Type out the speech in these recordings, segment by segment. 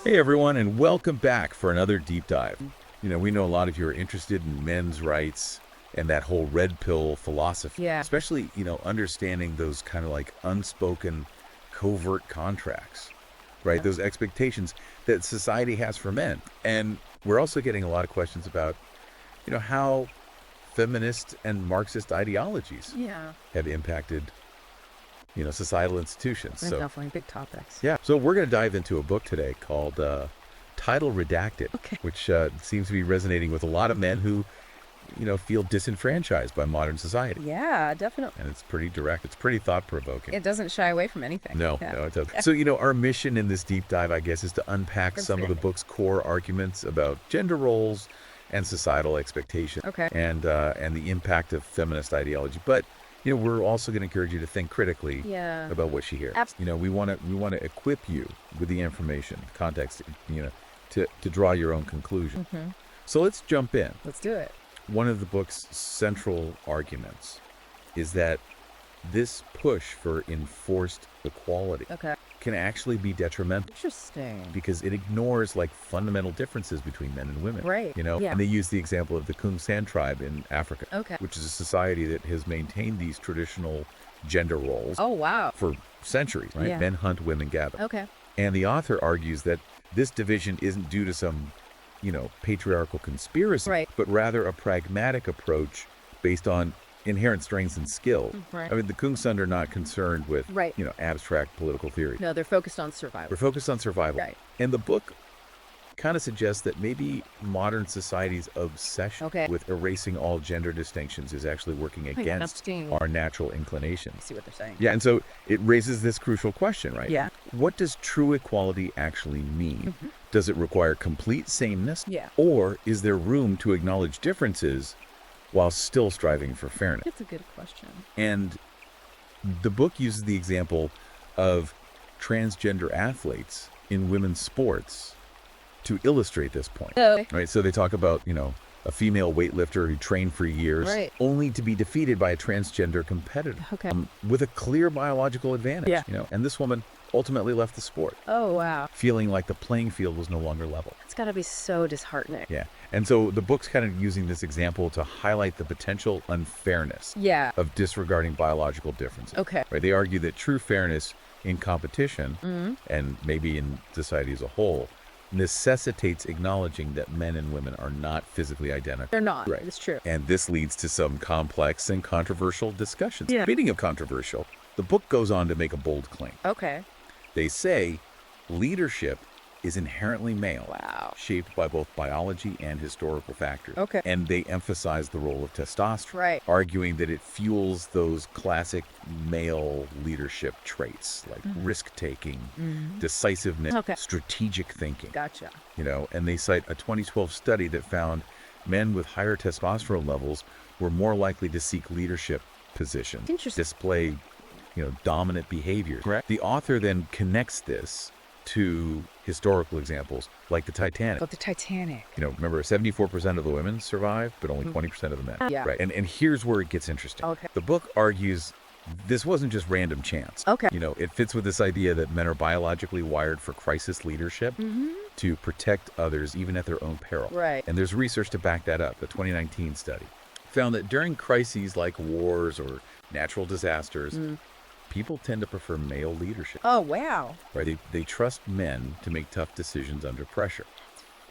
Hey everyone, and welcome back for another deep dive. We know a lot of you are interested in men's rights and that whole red pill philosophy. Yeah. Especially, understanding those kind of like unspoken covert contracts, right? Those expectations that society has for men. And we're also getting a lot of questions about, how feminist and Marxist ideologies Yeah. have impacted, societal institutions. They're definitely big topics. Yeah. So we're going to dive into a book today called Title Redacted, Okay. which seems to be resonating with a lot of men who, feel disenfranchised by modern society. Yeah, definitely. And it's pretty direct. It's pretty thought-provoking. It doesn't shy away from anything. No, Yeah. no, it doesn't. So, our mission in this deep dive, I guess, is to unpack some of the book's core arguments about gender roles and societal expectations. Okay. And the impact of feminist ideology. But we're also going to encourage you to think critically Yeah. about what you hear. We want to equip you with the information, context, to draw your own conclusion. Mm-hmm. So let's jump in. Let's do it. One of the book's central arguments is that this push for enforced equality Okay. can actually be detrimental Interesting. because it ignores fundamental differences between men and women. Right. Yeah. And they use the example of the Kung San tribe in Africa, Okay. which is a society that has maintained these traditional gender roles Oh, wow. for centuries, right? Yeah. Men hunt, women gather. Okay. And the author argues that this division isn't due to some, patriarchal conspiracy, Right. but rather a pragmatic approach based on inherent strengths and skills. Right. I mean, the Kung San are not concerned with, Right. abstract political theory. No, they're focused on survival. We're focused on survival. Right. And the book kind of suggests that maybe modern society's obsession Okay. with erasing all gender distinctions is actually working against interesting. our natural inclinations. I see what they're saying. Yeah, and so it raises this crucial question, right? Yeah. What does true equality actually mean? Mhm. Does it require complete sameness? Yeah. Or is there room to acknowledge differences while still striving for fairness? That's a good question. And the book uses the example of transgender athletes in women's sports to illustrate this point. Oh. Right? So they talk about, a female weightlifter who trained for years Right. only to be defeated by a transgender competitor Okay. with a clear biological advantage. Yeah. And this woman ultimately left the sport, Oh, wow. feeling like the playing field was no longer level. It's got to be so disheartening. Yeah. And so the book's kind of using this example to highlight the potential unfairness Yeah. of disregarding biological differences. Okay. Right? They argue that true fairness in competition Mm-hmm. and maybe in society as a whole necessitates acknowledging that men and women are not physically identical. They're not. Right. It's true. And this leads to some complex and controversial discussions. Yeah. Speaking of controversial, the book goes on to make a bold claim. Okay. They say leadership is inherently male, Wow. shaped by both biology and historical factors. Okay. And they emphasize the role of testosterone, Right. arguing that it fuels those classic male leadership traits like risk-taking, decisiveness, Okay. strategic thinking. Gotcha. And they cite a 2012 study that found men with higher testosterone levels were more likely to seek leadership positions, Interesting. display, dominant behaviors. Correct. The author then connects this to historical examples like the Titanic. But the Titanic. Remember, 74% of the women survived, but only 20% of the men. Yeah. Right. And here's where it gets interesting. Okay. The book argues this wasn't just random chance. Okay. It fits with this idea that men are biologically wired for crisis leadership to protect others, even at their own peril. Right. And there's research to back that up. The 2019 study found that during crises like wars or natural disasters, people tend to prefer male leadership. Oh, wow. Right? They trust men to make tough decisions under pressure.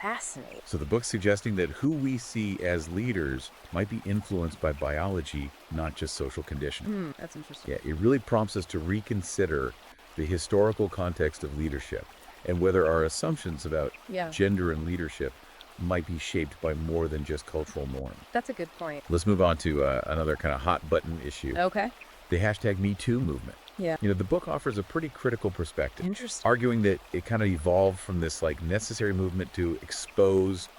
Fascinating. So the book's suggesting that who we see as leaders might be influenced by biology, not just social conditioning. That's interesting. Yeah, it really prompts us to reconsider the historical context of leadership and whether our assumptions about Yeah. gender and leadership might be shaped by more than just cultural norms. That's a good point. Let's move on to another kind of hot button issue, Okay. the hashtag #MeToo movement. Yeah. The book offers a pretty critical perspective, Interesting. arguing that it kind of evolved from this necessary movement to expose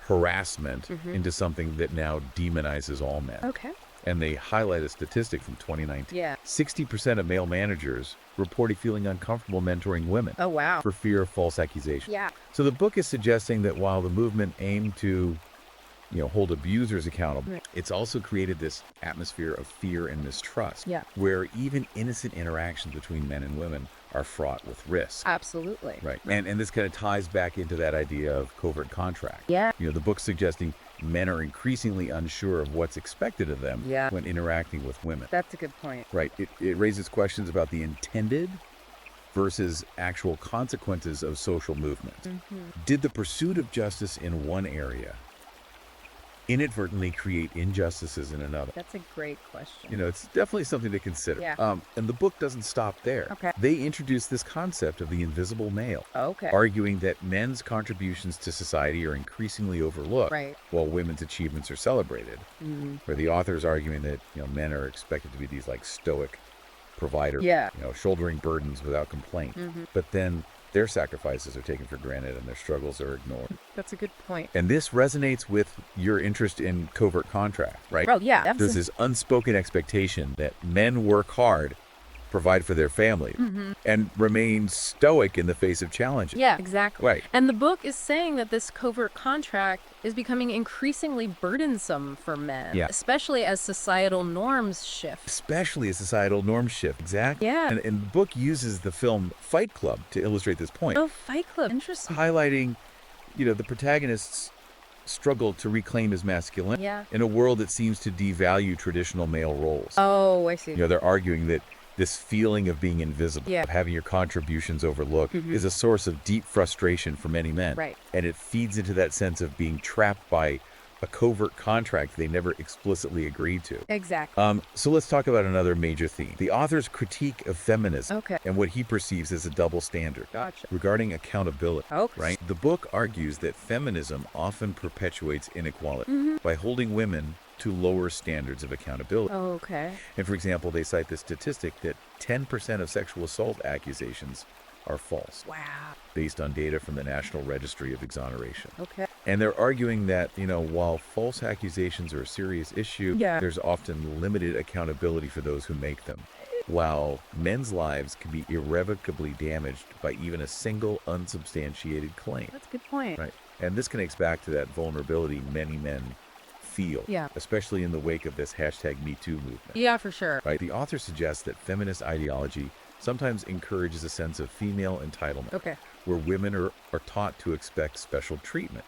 harassment into something that now demonizes all men. Okay. And they highlight a statistic from 2019. Yeah. 60% of male managers reported feeling uncomfortable mentoring women Oh, wow. for fear of false accusations. Yeah. So the book is suggesting that while the movement aimed to hold abusers accountable. Right. It's also created this atmosphere of fear and mistrust, Yeah. where even innocent interactions between men and women are fraught with risk. Absolutely. Right. And this kind of ties back into that idea of covert contract. Yeah. The book's suggesting men are increasingly unsure of what's expected of them Yeah. when interacting with women. That's a good point. Right. It raises questions about the intended versus actual consequences of social movements. Did the pursuit of justice in one area inadvertently create injustices in another? That's a great question. It's definitely something to consider. Yeah. And the book doesn't stop there. Okay. They introduce this concept of the invisible male, Okay. arguing that men's contributions to society are increasingly overlooked Right. while women's achievements are celebrated. Where the author's arguing that men are expected to be these like stoic providers, Yeah. shouldering burdens without complaint. But then their sacrifices are taken for granted and their struggles are ignored. That's a good point. And this resonates with your interest in covert contract, right? Well, yeah. There's this unspoken expectation that men work hard, provide for their family, and remain stoic in the face of challenges. Yeah, exactly. Right. And the book is saying that this covert contract is becoming increasingly burdensome for men, Yeah. especially as societal norms shift. Especially as societal norms shift. Exactly. Yeah. And the book uses the film Fight Club to illustrate this point, Oh, Fight Club. Interesting. highlighting, the protagonist's struggle to reclaim his masculinity Yeah. in a world that seems to devalue traditional male roles. Oh, I see. They're arguing that this feeling of being invisible, Yeah. of having your contributions overlooked, is a source of deep frustration for many men. Right. And it feeds into that sense of being trapped by a covert contract they never explicitly agreed to. Exactly. So let's talk about another major theme. The author's critique of feminism Okay. and what he perceives as a double standard Gotcha. regarding accountability. Okay. Right? The book argues that feminism often perpetuates inequality by holding women to lower standards of accountability. Okay. And for example, they cite the statistic that 10% of sexual assault accusations are false, Wow. based on data from the National Registry of Exoneration. Okay. And they're arguing that, while false accusations are a serious issue, Yeah. there's often limited accountability for those who make them, while men's lives can be irrevocably damaged by even a single unsubstantiated claim. That's a good point. Right. And this connects back to that vulnerability many men feel, Yeah. especially in the wake of this #MeToo movement. Yeah, for sure. Right. The author suggests that feminist ideology sometimes encourages a sense of female entitlement, Okay. where women are taught to expect special treatment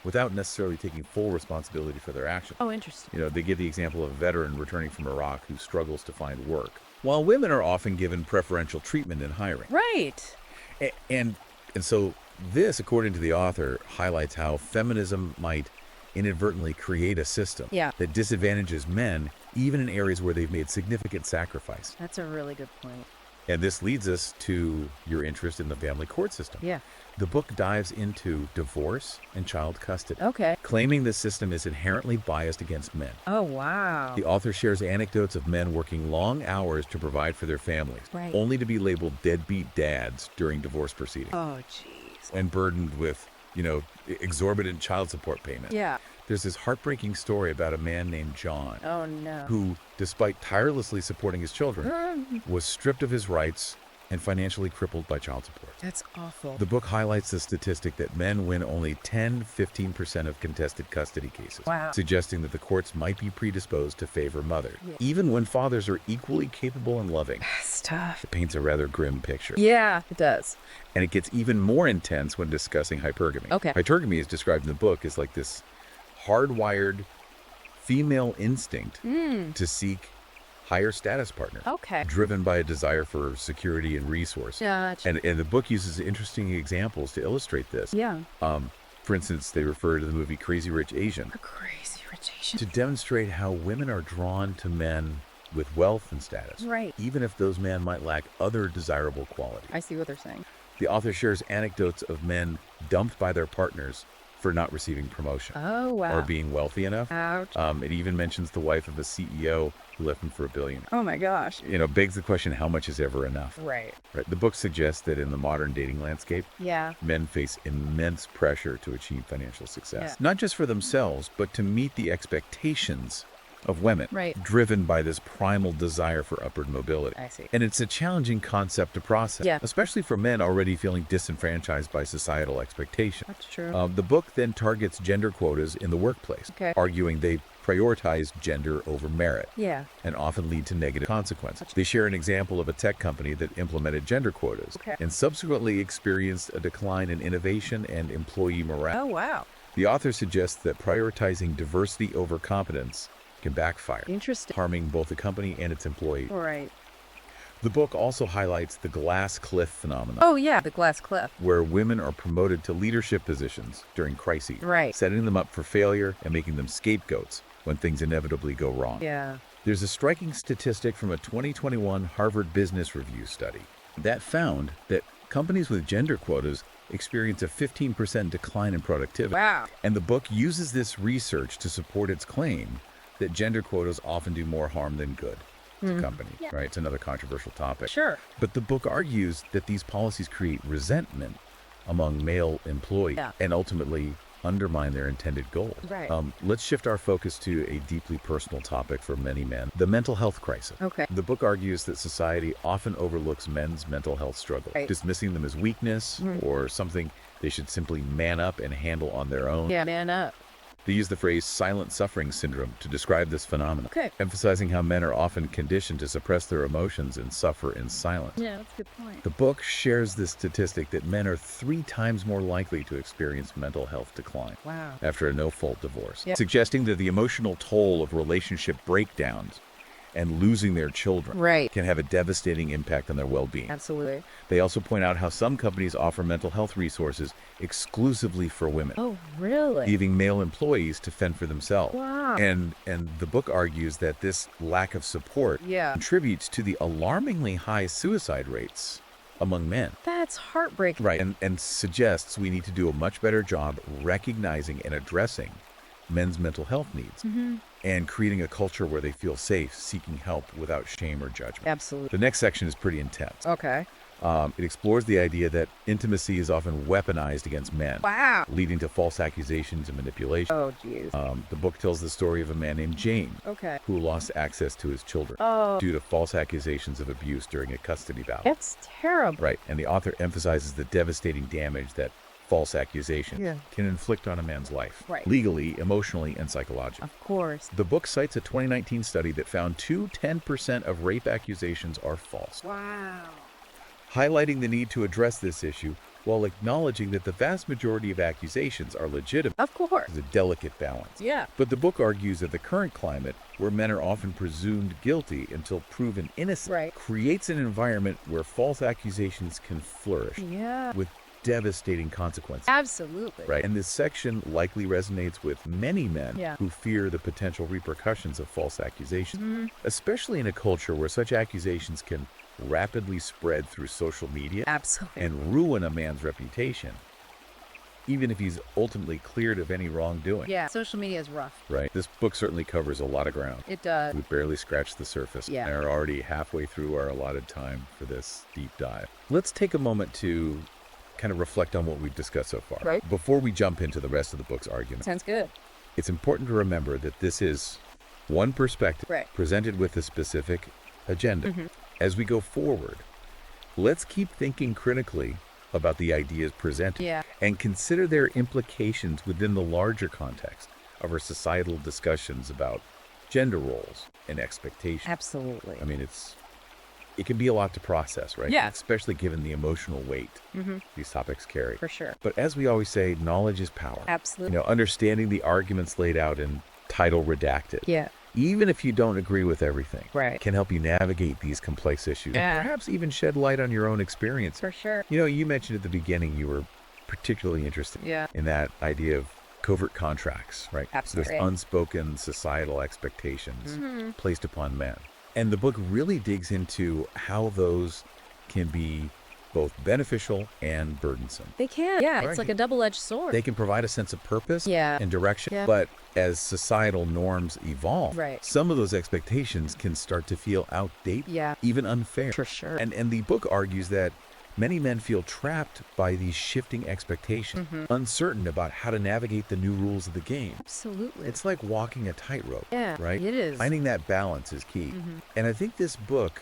without necessarily taking full responsibility for their actions. Oh, interesting. They give the example of a veteran returning from Iraq who struggles to find work, while women are often given preferential treatment in hiring. Right. And so this, according to the author, highlights how feminism might inadvertently create a system Yeah. that disadvantages men even in areas where they've made significant sacrifice. That's a really good point. And this leads us to your interest in the family court system. Yeah. The book dives into divorce and child custody, Okay. claiming the system is inherently biased against men. Oh, wow. The author shares anecdotes of men working long hours to provide for their families, Right. only to be labeled deadbeat dads during divorce proceedings Oh, jeez. and burdened with, exorbitant child support payments. Yeah. There's this heartbreaking story about a man named John Oh, no. who, despite tirelessly supporting his children, was stripped of his rights and financially crippled by child support. That's awful. The book highlights the statistic that men win only 10-15% of contested custody cases, Wow. suggesting that the courts might be predisposed to favor mothers, Yeah. even when fathers are equally capable and loving. That's tough. It paints a rather grim picture. Yeah, it does. And it gets even more intense when discussing hypergamy. Okay. Hypergamy is described in the book as like this hardwired female instinct to seek higher status partner, Okay. driven by a desire for security and resource. Gotcha. And the book uses interesting examples to illustrate this. Yeah. For instance, they refer to the movie Crazy Rich Asian A crazy rich Asian. to demonstrate how women are drawn to men with wealth and status, Right. even if those men might lack other desirable qualities. I see what they're saying. The author shares anecdotes of men dumped by their partners for not receiving promotion Oh, wow. or being wealthy enough. Ouch. It even mentions the wife of a CEO who left him for $1 billion. Oh, my gosh. Begs the question, how much is ever enough? Right. Right. The book suggests that in the modern dating landscape, Yeah. men face immense pressure to achieve financial success, Yeah. not just for themselves, but to meet the expectations of women, Right. driven by this primal desire for upward mobility. I see. And it's a challenging concept to process, Yeah. especially for men already feeling disenfranchised by societal expectations. That's true. The book then targets gender quotas in the workplace, Okay. arguing they prioritize gender over merit Yeah. and often lead to negative consequences. They share an example of a tech company that implemented gender quotas Okay. and subsequently experienced a decline in innovation and employee morale. Oh, wow. The author suggests that prioritizing diversity over competence can backfire, Interesting. harming both the company and its employees. Right. The book also highlights the glass cliff phenomenon, Oh, yeah. The glass cliff. where women are promoted to leadership positions during crises, Right. setting them up for failure and making them scapegoats when things inevitably go wrong. Yeah. There's a striking statistic from a 2021 Harvard Business Review study that found that companies with gender quotas experience a 15% decline in productivity. Wow. And the book uses this research to support its claim that gender quotas often do more harm than good to companies, Yeah. right? It's another controversial topic. Sure. But the book argues that these policies create resentment among male employees Yeah. and ultimately undermine their intended goals. Right. Let's shift our focus to a deeply personal topic for many men, the mental health crisis. Okay. The book argues that society often overlooks men's mental health struggles, Right. dismissing them as weakness or something they should simply man up and handle on their own. Yeah, man up. They use the phrase silent suffering syndrome to describe this phenomenon, Okay. emphasizing how men are often conditioned to suppress their emotions and suffer in silence. Yeah, that's a good point. The book shares the statistic that men are 3 times more likely to experience mental health decline Wow. after a no-fault divorce, Yep. suggesting that the emotional toll of relationship breakdowns and losing their children Right. can have a devastating impact on their well-being. Absolutely. They also point out how some companies offer mental health resources exclusively for women, Oh, really? leaving male employees to fend for themselves. Wow. And the book argues that this lack of support Yeah. contributes to the alarmingly high suicide rates among men. That's heartbreaking. Right. And suggests we need to do a much better job recognizing and addressing men's mental health needs and creating a culture where they feel safe, seeking help without shame or judgment. Absolutely. The next section is pretty intense. Okay. It explores the idea that intimacy is often weaponized against men, Wow. leading to false accusations and manipulation. Oh, geez. The book tells the story of a man named James Okay. who lost access to his children Oh, due to false accusations of abuse during a custody battle. that's terrible. Right, and the author emphasizes the devastating damage that false accusations can inflict on a man's life, Right. legally, emotionally, and psychologically. Of course. The book cites a 2019 study that found 10% of rape accusations are false, Wow. highlighting the need to address this issue while acknowledging that the vast majority of accusations are legitimate. Of course. It's a delicate balance. Yeah. But the book argues that the current climate, where men are often presumed guilty until proven innocent, Right. creates an environment where false accusations can flourish Yeah. with devastating consequences. Absolutely. Right. And this section likely resonates with many men Yeah. who fear the potential repercussions of false accusations, especially in a culture where such accusations can rapidly spread through social media Absolutely. and ruin a man's reputation, even if he's ultimately cleared of any wrongdoing. Yeah. Social media is rough. Right. This book certainly covers a lot of ground. It does. We barely scratched the surface Yeah. and are already halfway through our allotted time for this deep dive. Let's take a moment to kind of reflect on what we've discussed so far. Right. Before we jump into the rest of the book's argument, Sounds good. it's important to remember that this is one perspective Right. presented with a specific agenda. As we go forward, let's keep thinking critically about the ideas presented Yeah. and consider their implications within the larger context of our societal discussions about gender roles and expectations. Absolutely. I mean, it can be a lot to process, right? Yeah. Especially given the emotional weight these topics carry. For sure. But as we always say, knowledge is power. Absolutely. Understanding the arguments laid out in Title Redacted, Yeah. even if you don't agree with everything, Right. can help you navigate these complex issues. Yeah. And perhaps even shed light on your own experience. For sure. You mentioned at the beginning you were particularly interested Yeah. in that idea of covert contracts, right? Absolutely. Those unspoken societal expectations placed upon men. And the book really digs into how those can be both beneficial and burdensome. They can. Yeah. Right. It's like a double-edged sword. They can provide a sense of purpose Yeah. and direction, Yeah. but as societal norms evolve, Right. some of those expectations can start to feel outdated, Yeah. even unfair. For sure. And the book argues that Many men feel trapped by these shifting expectations, uncertain about how to navigate the new rules of the game. Absolutely. It's like walking a tightrope, Yeah, right? it is. Finding that balance is key. And I think this book,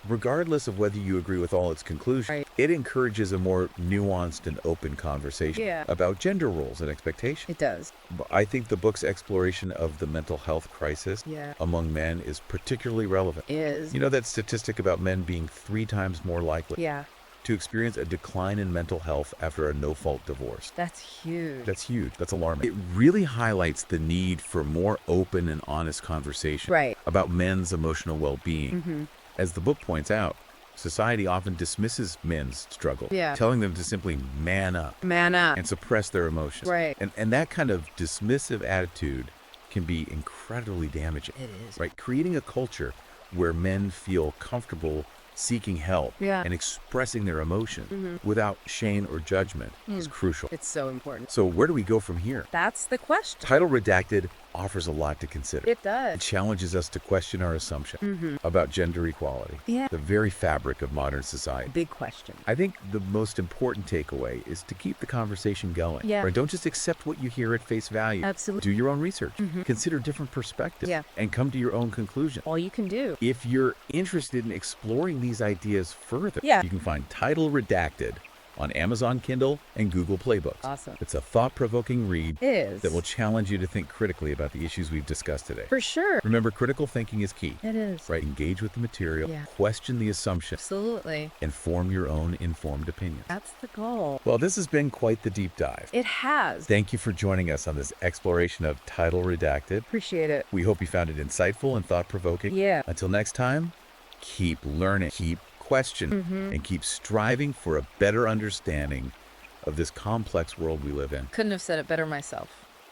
regardless of whether you agree with all its conclusions, Right. it encourages a more nuanced and open conversation Yeah. about gender roles and expectations. It does. I think the book's exploration of the mental health crisis Yeah. among men is particularly relevant. Is. You know that statistic about men being 3 times more likely Yeah. to experience a decline in mental health after a no-fault divorce? That's huge. That's huge. That's alarming. It really highlights the need for more open and honest conversation Right. about men's emotional well-being. As the book points out, society often dismisses men's struggle, Yeah. telling them to simply man up Man up. and suppress their emotions. Right. And that kind of dismissive attitude can be incredibly damaging. It is. Right? Creating a culture where men feel comfortable seeking help Yeah. and expressing their emotion without shame or judgment is crucial. It's so important. So where do we go from here? That's the question. Title Redacted offers a lot to consider. It It does. challenges us to question our assumption about gender equality, Yeah. the very fabric of modern society. Big question. I think the most important takeaway is to keep the conversation going. Yeah. Right? Don't just accept what you hear at face value. Absolutely. Do your own research. Consider different perspectives. Yeah. And come to your own conclusion. All you can do. If you're interested in exploring these ideas further, Yeah. you can find Title Redacted on Amazon Kindle and Google Play Books. Awesome. It's a thought-provoking read It is. that will challenge you to think critically about the issues we've discussed today. For sure. Remember, critical thinking is key. It is. Right? Engage with the material, Yeah. question the assumptions, Absolutely. and form your own informed opinions. That's the goal. Well, this has been quite the deep dive. It has. Thank you for joining us on this exploration of Title Redacted. Appreciate it. We hope you found it insightful and thought-provoking. Yeah. Until next time, keep learning, keep questioning, and keep striving for a better understanding of this complex world we live in. Couldn't have said it better myself.